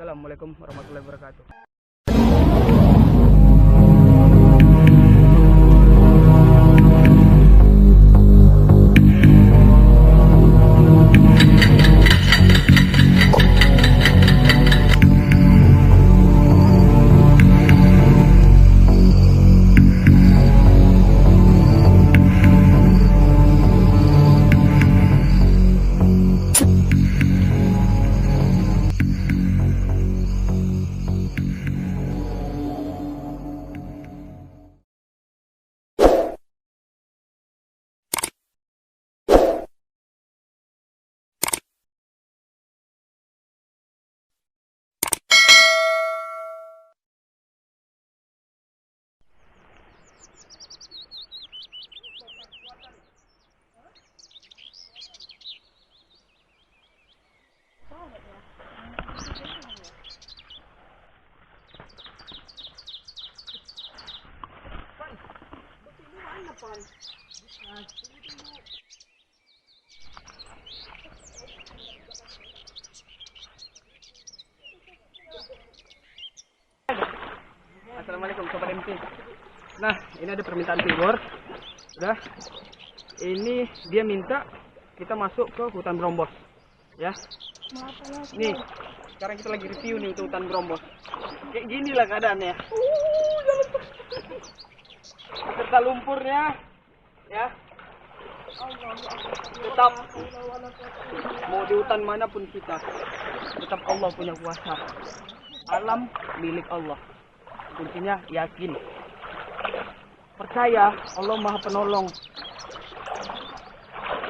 Assalamualaikum warahmatullahi wabarakatuh. Assalamualaikum Sobat MT. Nah, ini ada permintaan viewer. Udah. Ini dia minta kita masuk ke hutan Brombos. Ya. Nih, sekarang kita lagi review nih untuk hutan Brombos. Kayak gini lah keadaannya. Serta lumpurnya. Ya. Tetap mau di hutan manapun kita, tetap Allah punya kuasa. Alam milik Allah. Kuncinya yakin, percaya Allah Maha Penolong.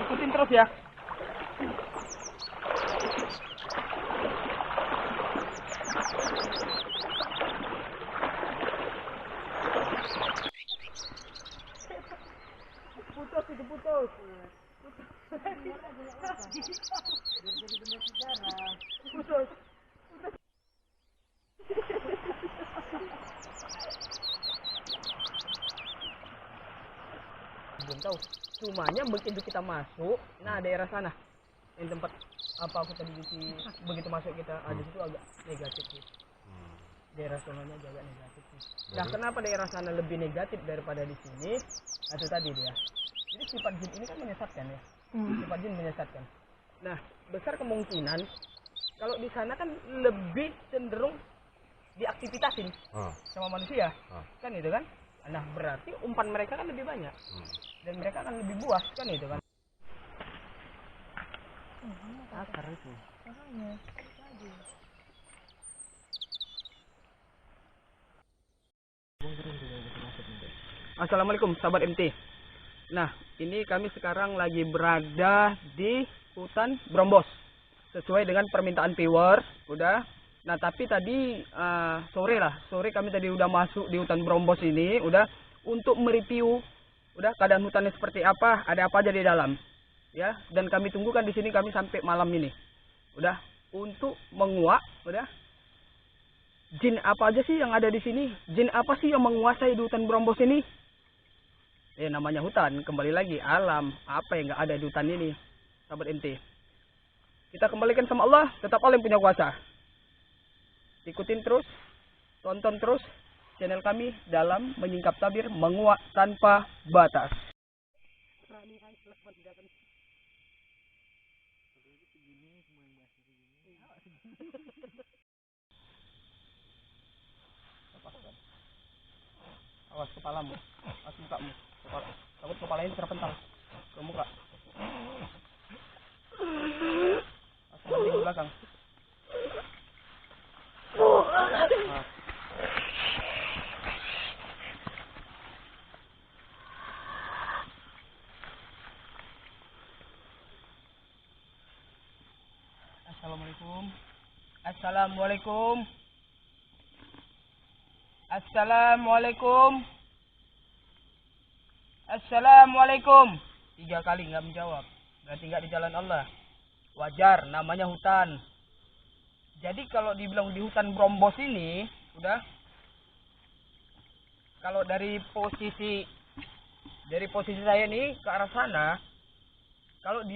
Ikutin terus ya. Putus. Putus. Belum tahu. Cumanya begitu kita masuk, nah daerah sana yang tempat apa aku tadi begitu masuk kita ada situ agak negatif sih. Daerah sononya agak negatif sih. Nah, kenapa daerah sana lebih negatif daripada di sini? Nah, itu tadi dia. Jadi sifat jin ini kan menyesatkan ya. Sifat jin menyesatkan. Nah, besar kemungkinan kalau di sana kan lebih cenderung diaktivitasin sama manusia. Kan itu kan? Nah, berarti umpan mereka kan lebih banyak. Dan mereka akan lebih buas kan itu kan? Akar itu. Assalamualaikum sahabat MT. Nah, ini kami sekarang lagi berada di hutan Brombos sesuai dengan permintaan viewer. Udah. Nah, tapi tadi sore kami tadi udah masuk di hutan Brombos ini, udah untuk mereview udah keadaan hutannya seperti apa, ada apa aja di dalam. Ya, dan kami tunggukan di sini kami sampai malam ini. Udah untuk menguak, udah. Jin apa aja sih yang ada di sini? Jin apa sih yang menguasai di hutan Brombos ini? Namanya hutan, kembali lagi alam, apa yang nggak ada di hutan ini, sahabat MT. Kita kembalikan sama Allah, tetap Allah yang punya kuasa. Ikutin terus, tonton terus channel kami dalam menyingkap tabir menguak tanpa batas. Awas kepalamu, awas mukamu. Takut kepalanya terpental ke muka. Awas di belakang. Nah. Assalamualaikum. Assalamualaikum. Assalamualaikum. Assalamualaikum. 3 kali nggak menjawab. Berarti nggak di jalan Allah. Wajar, namanya hutan. Jadi kalau dibilang di hutan Brombos ini, udah. Kalau dari posisi saya nih ke arah sana, kalau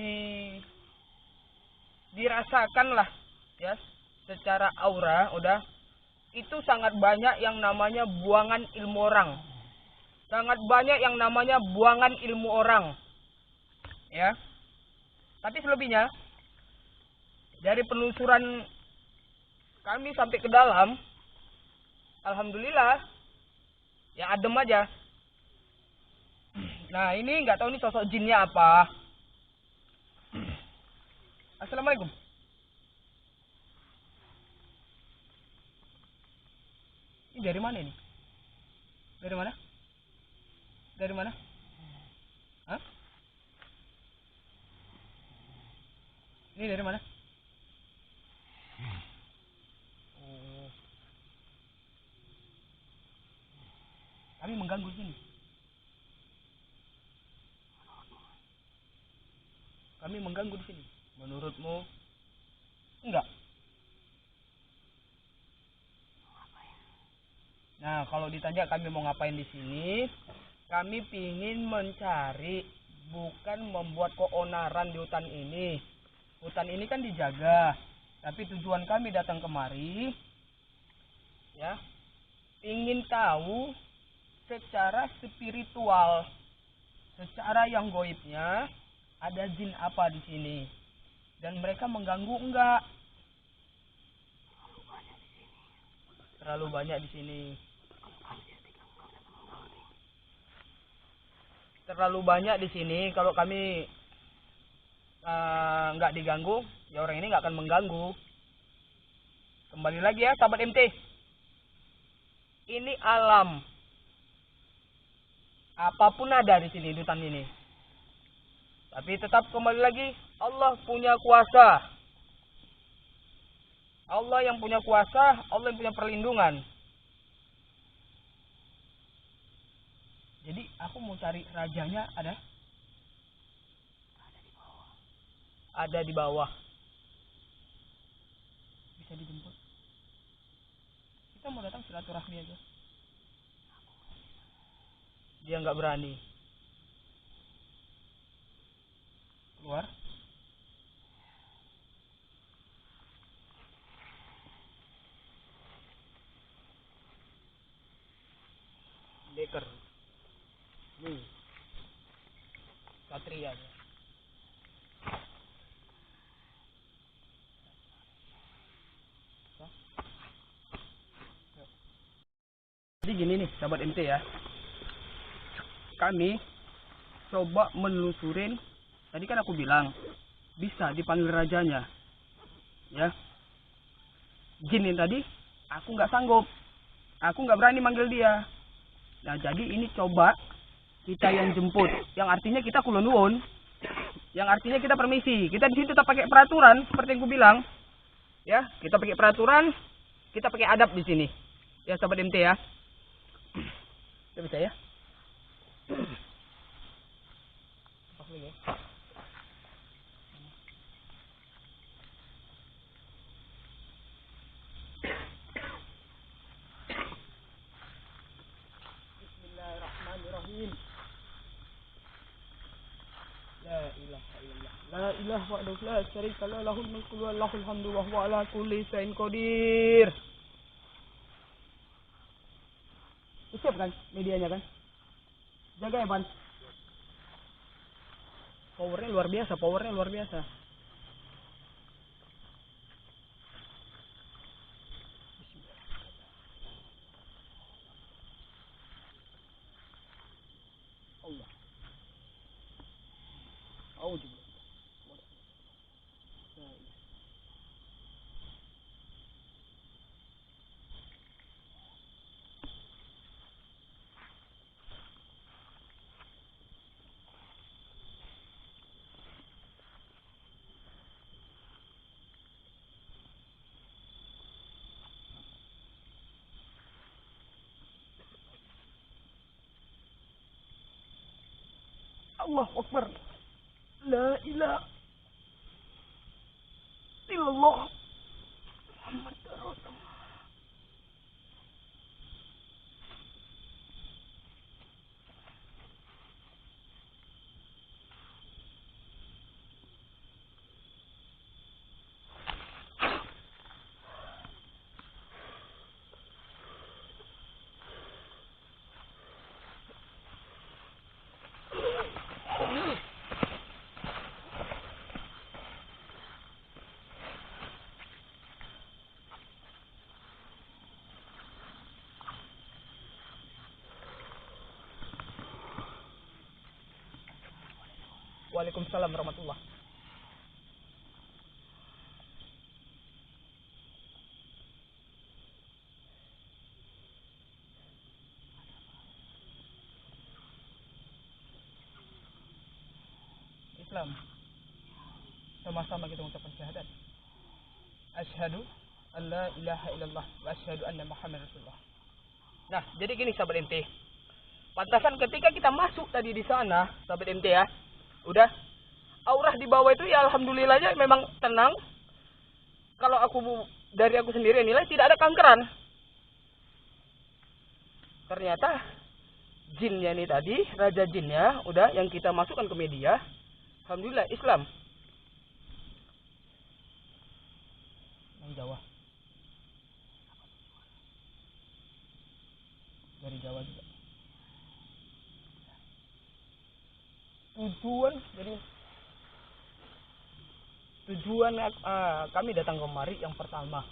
dirasakan lah, ya, secara aura, udah, itu sangat banyak yang namanya buangan ilmu orang. Sangat banyak yang namanya buangan ilmu orang. Ya. Tapi selebihnya, dari penelusuran kami sampai ke dalam, alhamdulillah, ya adem aja. Nah, ini nggak tahu nih sosok jinnya apa. Assalamualaikum. Ini dari mana ini? Dari mana? Dari mana? Hah? Ini dari mana? Oh. Kami mengganggu sini. Kami mengganggu di sini. Menurutmu? Enggak. Nah, kalau ditanya kami mau ngapain di sini, kami pingin mencari, bukan membuat keonaran di hutan ini. Hutan ini kan dijaga, tapi tujuan kami datang kemari, ya, ingin tahu secara spiritual, secara yang goibnya, ada jin apa di sini, dan mereka mengganggu enggak? Terlalu banyak di sini. Terlalu banyak di sini. Kalau kami nggak diganggu, ya orang ini nggak akan mengganggu. Kembali lagi ya, sahabat MT. Ini alam. Apapun ada di sini, di hutan ini. Tapi tetap kembali lagi, Allah punya kuasa. Allah yang punya kuasa, Allah yang punya perlindungan. Jadi aku mau cari rajanya, ada? Ada di bawah. Bisa dijemput. Kita mau datang silaturahmi aja. Dia nggak berani. Keluar. Deker. Satria. Jadi gini nih, sahabat MT ya. Kami coba menelusurin. Tadi kan aku bilang bisa dipanggil rajanya, ya. Jin yang tadi aku nggak sanggup, aku nggak berani manggil dia. Nah, jadi ini coba kita yang jemput, yang artinya kita kulonwon, yang artinya kita permisi. Kita di sini tetap pakai peraturan seperti yang aku bilang, ya. Kita pakai peraturan, kita pakai adab di sini, ya sahabat MT ya. Kita bisa ya. Bismillahirrahmanirrahim. La ilaha illallah. La ilaha wa'adahu la syarika la lahul mulku wa lahul hamdu wa huwa ala kulli syai'in qadir. Siap kan medianya kan? Jaga ya, Ban. Powernya luar biasa, powernya luar biasa. Allah. Auzu. Allah Akbar. La ilaha illallah. Muhammad Rasulullah. Waalaikumsalam warahmatullah. Islam. Sama-sama kita mengucapkan syahadat. Asyhadu an la ilaha illallah wa asyhadu anna Muhammadar Rasulullah. Nah, jadi gini sahabat MT. Pantasan ketika kita masuk tadi di sana, sahabat MT ya. Udah aurah di bawah itu ya alhamdulillahnya memang tenang. Kalau dari aku sendiri nilai tidak ada kankeran. Ternyata jinnya ini tadi, raja jinnya, udah yang kita masukkan ke media, alhamdulillah Islam. Yang Jawa. Dari Jawa juga. Tujuan kami datang kemari yang pertama,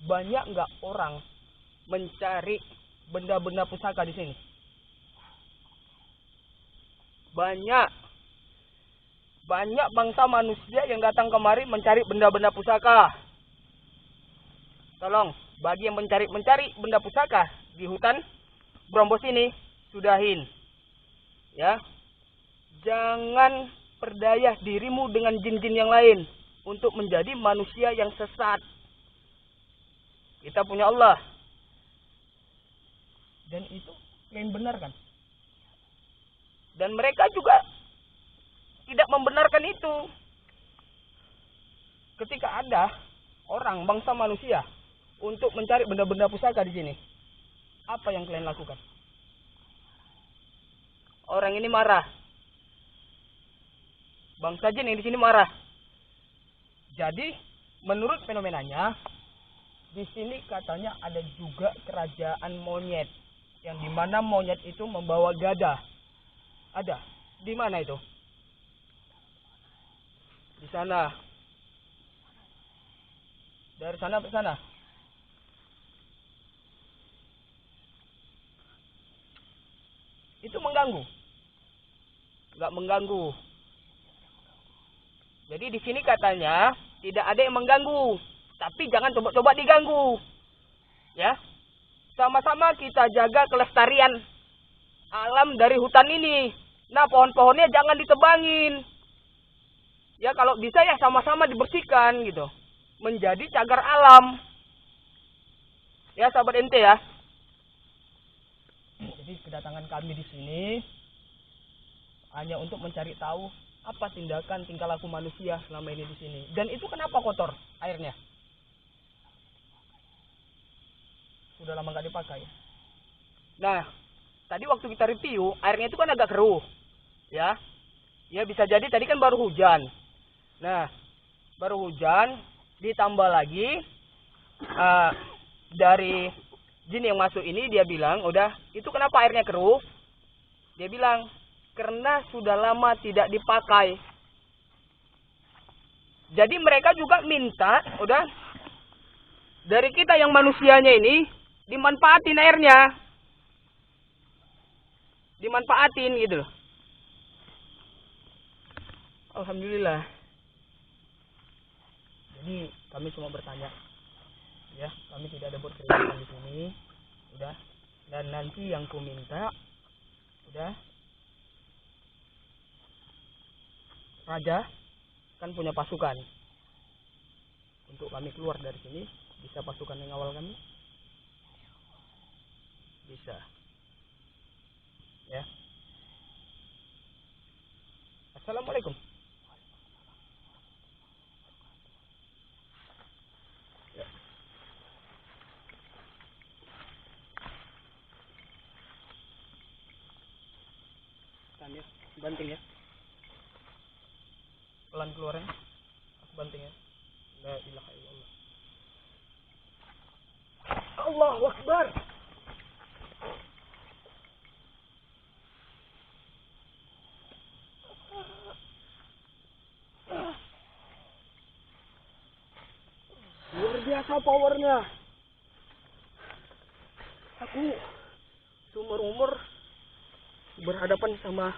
banyak nggak orang mencari benda-benda pusaka di sini? Banyak bangsa manusia yang datang kemari mencari benda-benda pusaka. Tolong, bagi yang mencari benda pusaka di hutan Brombos ini, sudahin. Ya. Jangan perdaya dirimu dengan jin-jin yang lain untuk menjadi manusia yang sesat. Kita punya Allah. Dan itu yang benar kan? Dan mereka juga tidak membenarkan itu. Ketika ada orang bangsa manusia untuk mencari benda-benda pusaka di sini, apa yang kalian lakukan? Orang ini marah. Bangsa jin yang di sini marah. Jadi, menurut fenomenanya, di sini katanya ada juga kerajaan monyet, yang dimana monyet itu membawa gada. Ada. Di mana itu? Di sana. Dari sana ke sana. Itu mengganggu. Enggak mengganggu. Jadi di sini katanya tidak ada yang mengganggu, tapi jangan coba-coba diganggu. Ya. Sama-sama kita jaga kelestarian alam dari hutan ini. Nah, pohon-pohonnya jangan ditebangin. Ya, kalau bisa ya sama-sama dibersihkan gitu. Menjadi cagar alam. Ya, sahabat ente ya. Jadi kedatangan kami di sini hanya untuk mencari tahu apa tindakan tingkah laku manusia selama ini di sini. Dan itu kenapa kotor airnya? Sudah lama nggak dipakai. Nah, tadi waktu kita review, airnya itu kan agak keruh. Ya. Ya bisa jadi tadi kan baru hujan. Nah, baru hujan ditambah lagi dari jin yang masuk ini dia bilang, udah, itu kenapa airnya keruh? Dia bilang, karena sudah lama tidak dipakai. Jadi mereka juga minta, udah, dari kita yang manusianya ini dimanfaatin airnya, dimanfaatin gitu loh. Alhamdulillah. Jadi kami cuma bertanya, ya, kami tidak ada buat kegiatan di sini, udah. Dan nanti yang ku minta, udah. Raja kan punya pasukan. Untuk kami keluar dari sini, bisa pasukan yang awal kami? Bisa. Ya. Assalamualaikum. Ya. Tanya, banting ya. Pelan keluarnya, aku banting ya. La ilaha illallah. Allahu Akbar. Luar biasa powernya. Aku seumur umur berhadapan sama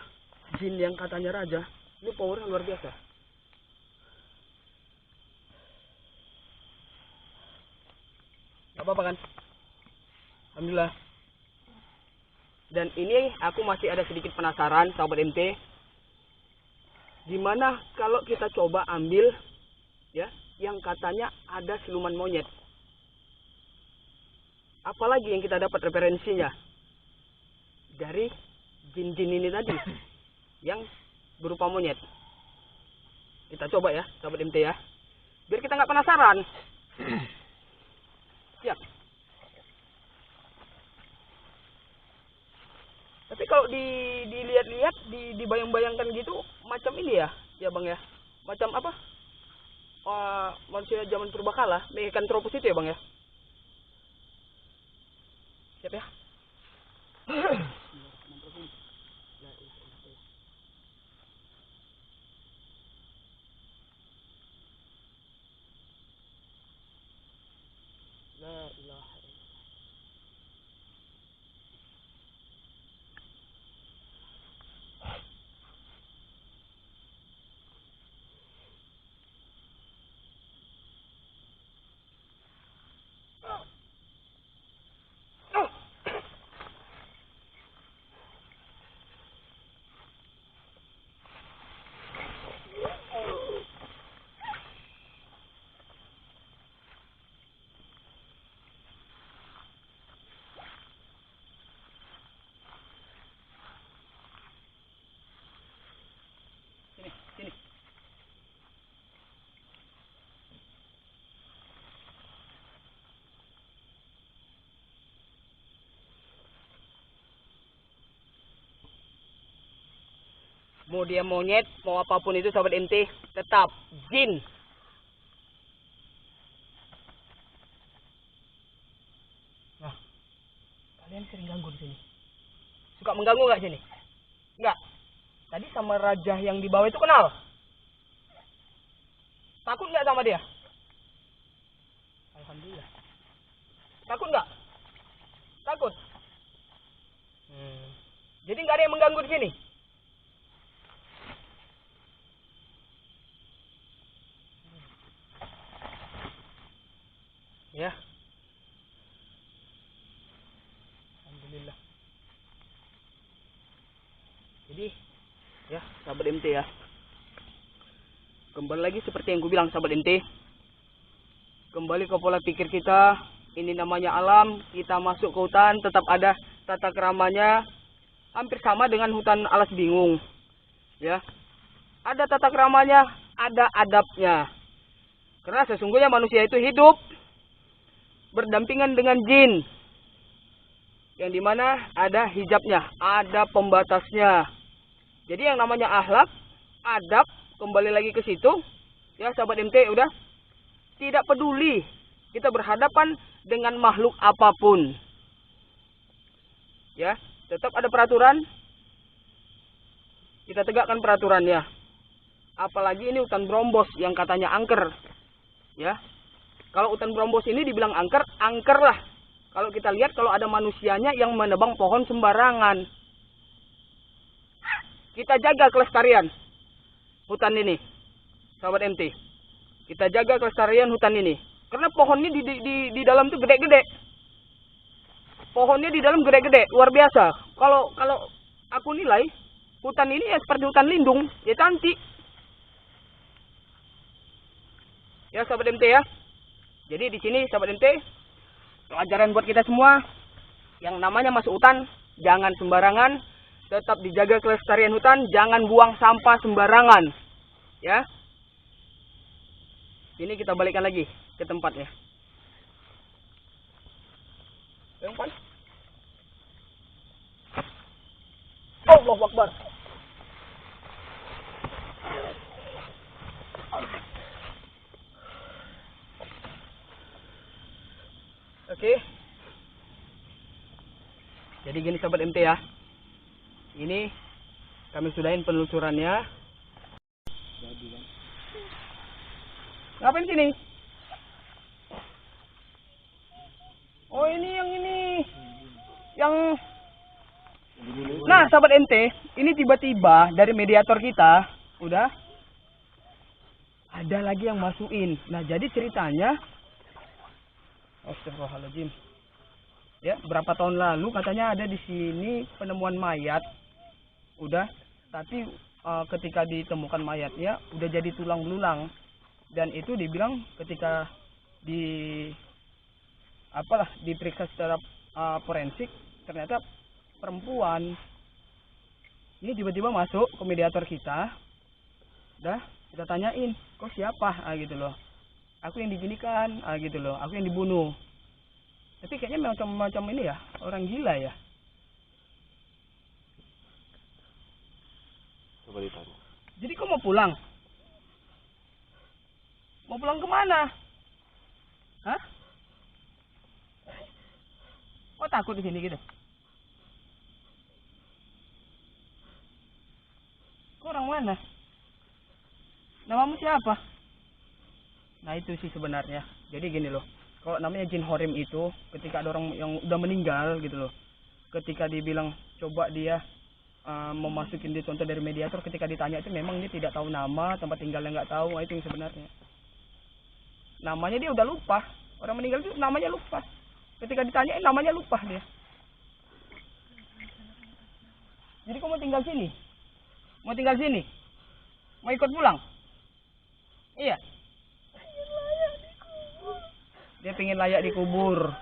jin yang katanya raja. Ini powernya luar biasa. Gak apa-apa kan? Alhamdulillah. Dan ini aku masih ada sedikit penasaran, sahabat MT. Gimana kalau kita coba ambil ya, yang katanya ada siluman monyet? Apalagi yang kita dapat referensinya dari jin-jin ini tadi yang berupa monyet. Kita coba ya, sahabat MT ya, biar kita nggak penasaran. Siap. Tapi kalau dilihat-lihat, dibayang-bayangkan gitu, macam ini ya bang ya, macam apa? Manusia zaman purbakala, Lycanthropus itu ya bang ya. Siap ya. La ilaha illallah. Sini. Mau dia monyet, mau apapun itu sahabat MT, tetap jin. Nah, kalian sering ganggu di sini. Suka mengganggu nggak sini? Nggak. Tadi sama raja yang di bawah itu kenal. Takut nggak sama dia? Alhamdulillah. Takut nggak? Takut. Jadi nggak ada yang mengganggu di sini. Ya. Alhamdulillah. Jadi, ya, sahabat MT ya. Kembali lagi seperti yang gue bilang sahabat MT. Kembali ke pola pikir kita. Ini namanya alam. Kita masuk ke hutan, tetap ada tata keramanya. Hampir sama dengan hutan alas bingung. Ya. Ada tata keramanya, ada adabnya. Karena sesungguhnya manusia itu hidup berdampingan dengan jin, yang dimana ada hijabnya, ada pembatasnya. Jadi yang namanya akhlak, adab, kembali lagi ke situ, ya sahabat MT, udah tidak peduli kita berhadapan dengan makhluk apapun, ya tetap ada peraturan, kita tegakkan peraturannya. Apalagi ini hutan Brombos yang katanya angker, ya. Kalau hutan Brombos ini dibilang angker, angker lah. Kalau kita lihat, kalau ada manusianya yang menebang pohon sembarangan. Kita jaga kelestarian hutan ini, sahabat MT. Kita jaga kelestarian hutan ini. Karena pohonnya di dalam itu gede-gede. Pohonnya di dalam gede-gede, luar biasa. Kalau aku nilai, hutan ini ya seperti hutan lindung, ya cantik. Ya sahabat MT ya. Jadi di sini sahabat MT, pelajaran buat kita semua, yang namanya masuk hutan, jangan sembarangan, tetap dijaga kelestarian hutan, jangan buang sampah sembarangan. Ya. Ini kita balikkan lagi ke tempatnya. Tempat. Allahu Akbar. Oke. Jadi gini sahabat MT ya. Ini kami sudahin penelusurannya. Ngapain sini? Oh ini yang ini. Yang nah sahabat MT, ini tiba-tiba dari mediator kita Udah. Ada lagi yang masukin. Nah, jadi ceritanya, astagfirullahaladzim. Ya, berapa tahun lalu katanya ada di sini penemuan mayat. Udah, tapi ketika ditemukan mayatnya udah jadi tulang belulang. Dan itu dibilang ketika diperiksa secara forensik, ternyata perempuan. Ini tiba-tiba masuk ke mediator kita. Udah, kita tanyain, kok siapa? Gitu loh. Aku yang diginikan, gitu loh. Aku yang dibunuh. Tapi kayaknya macam ini ya, orang gila ya. Coba ditanya. Jadi kok mau pulang? Mau pulang kemana? Hah? Kok takut di sini gitu? Kok orang mana? Namamu siapa? Nah itu sih sebenarnya. Jadi gini loh. Kalau namanya jin horim itu, ketika ada orang yang udah meninggal gitu loh. Ketika dibilang coba dia memasukin dia contoh dari mediator, ketika ditanya itu memang dia tidak tahu nama, tempat tinggalnya nggak tahu. Nah, itu yang sebenarnya. Namanya dia udah lupa. Orang meninggal itu namanya lupa. Ketika ditanyain namanya lupa dia. Jadi kau mau tinggal sini? Mau tinggal sini? Mau ikut pulang? Iya. Dia pengen layak dikubur.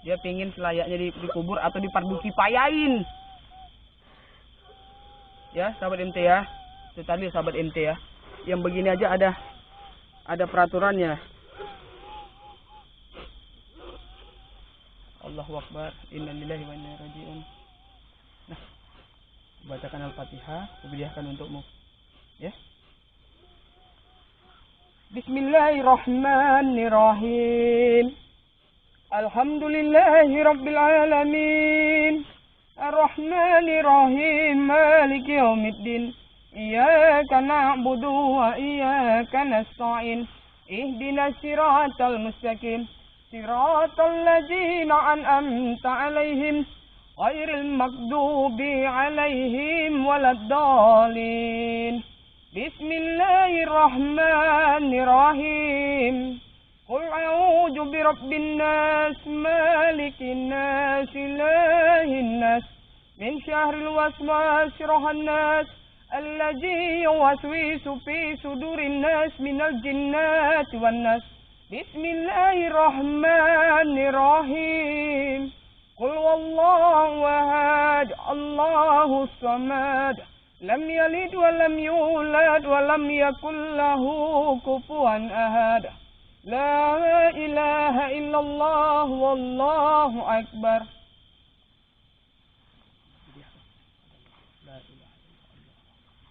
Dia pengen selayaknya dikubur atau dipardukipayain. Ya, sahabat MT ya. Itu tadi sahabat MT ya. Yang begini aja ada peraturannya. Allahu Akbar. Innalillahi wa inna ilaihi raji'un. Nah, bacakan Al-Fatihah, kubidiahkan untukmu. Ya. Bismillahirrahmanirrahim. Alhamdulillahi rabbil alamin. Ar-Rahmanirrahim. Maliki yaumiddin. Iyyaka na'budu wa iyyaka nasta'in. Ihdinas siratal mustaqim. Siratal ladzina an'amta 'alaihim ghairil maghdubi 'alaihim waladdallin. Bismillahirrahmanirrahim. Qul a'udzu birabbin nas, malikin nas, ilahin nas, min syarril waswasil khannas, alladzi yuwaswisu fi sudurin nas minal jinnati wan nas. Bismillahirrahmanirrahim. Qul wallahu ahad, Allahus samad. Lam yalid wa lam yulad wa lam yakul lahu kufuwan ahad. La ilaha illallah wallahu akbar.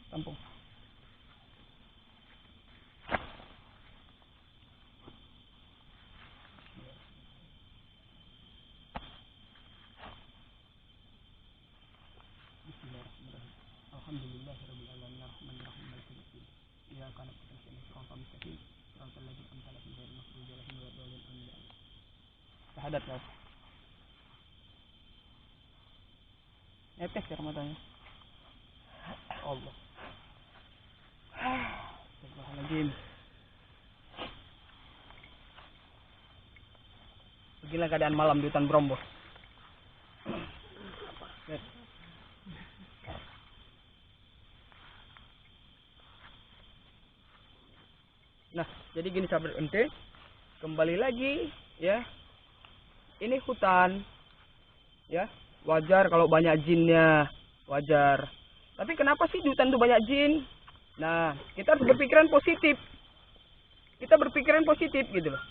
Tampung. Alhamdulillahirabbil alamin arrahmanirrahim maliki yaumiddin. Iyyaka na'budu wa iyyaka nasta'in ihdinas siratal ladzina an'amta 'alaihim ghairil maghdubi 'alaihim waladdallin. Amin. Syahadat ya. Netes ya matanya. Allah. Astagfirullahaladzim. Beginilah keadaan malam di hutan Brombos. Nah, jadi gini sahabat MT, kembali lagi ya. Ini hutan, ya. Wajar kalau banyak jinnya, wajar. Tapi kenapa sih di hutan itu banyak jin? Nah, kita harus berpikiran positif. Kita berpikiran positif gitu loh.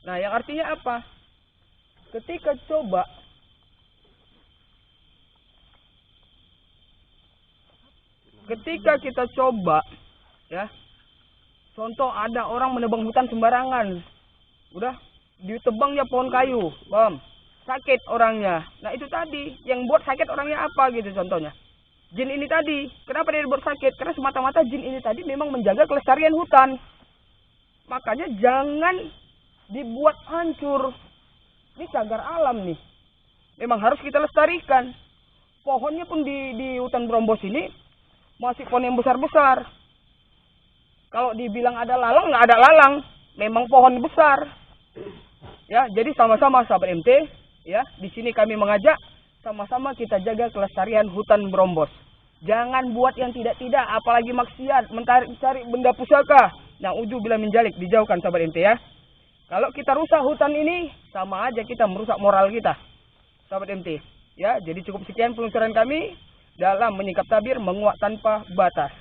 Nah, yang artinya apa? Ketika kita coba, ya. Contoh ada orang menebang hutan sembarangan. Udah ditebangnya pohon kayu, sakit orangnya. Nah, itu tadi yang buat sakit orangnya apa gitu contohnya. Jin ini tadi, kenapa dia dibuat sakit? Karena semata-mata jin ini tadi memang menjaga kelestarian hutan. Makanya jangan dibuat hancur. Ini cagar alam nih. Memang harus kita lestarikan. pohonnya pun di hutan Brombos ini masih pohon yang besar-besar. Kalau dibilang ada lalang, nggak ada lalang. Memang pohon besar. Ya, jadi sama-sama sahabat MT, ya, di sini kami mengajak sama-sama kita jaga kelestarian hutan Brombos. Jangan buat yang tidak-tidak, apalagi maksiat, mencari benda pusaka. Yang uju bila menjalik, dijauhkan sahabat MT ya. Kalau kita rusak hutan ini, sama aja kita merusak moral kita, sahabat MT. Ya, jadi cukup sekian peluncuran kami dalam menyingkap tabir menguak tanpa batas.